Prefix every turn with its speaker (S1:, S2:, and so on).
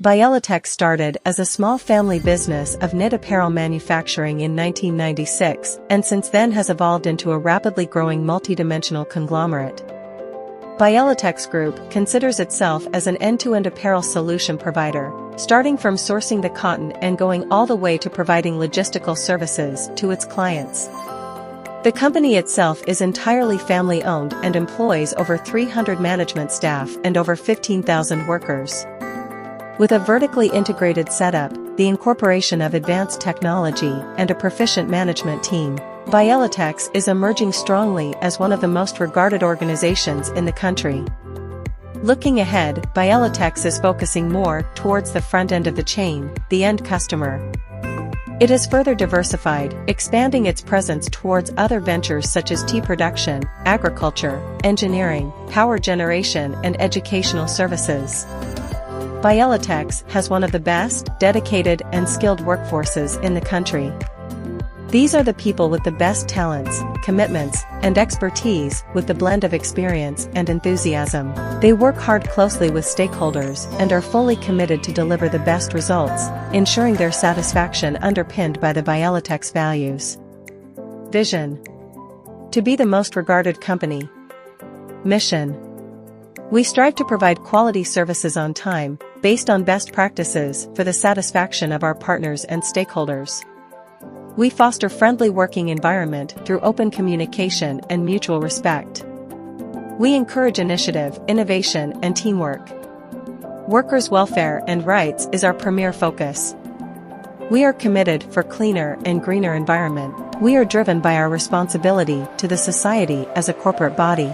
S1: Viyellatex started as a small family business of knit apparel manufacturing in 1996, and since then has evolved into a rapidly growing multidimensional conglomerate. Viyellatex Group considers itself as an end-to-end apparel solution provider, starting from sourcing the cotton and going all the way to providing logistical services to its clients. The company itself is entirely family-owned and employs over 300 management staff and over 15,000 workers. With a vertically integrated setup, the incorporation of advanced technology, and a proficient management team, Viyellatex is emerging strongly as one of the most regarded organizations in the country. Looking ahead, Viyellatex is focusing more towards the front end of the chain, the end customer. It has further diversified, expanding its presence towards other ventures such as tea production, agriculture, engineering, power generation, and educational services. Viyellatex has one of the best, dedicated, and skilled workforces in the country. These are the people with the best talents, commitments, and expertise, with the blend of experience and enthusiasm. They work hard closely with stakeholders and are fully committed to deliver the best results, ensuring their satisfaction underpinned by the Viyellatex values. Vision: to be the most regarded company. Mission: we strive to provide quality services on time, based on best practices for the satisfaction of our partners and stakeholders. We foster friendly working environment through open communication and mutual respect. We encourage initiative, innovation, and teamwork. Workers' welfare and rights is our premier focus. We are committed for cleaner and greener environment. We are driven by our responsibility to the society as a corporate body.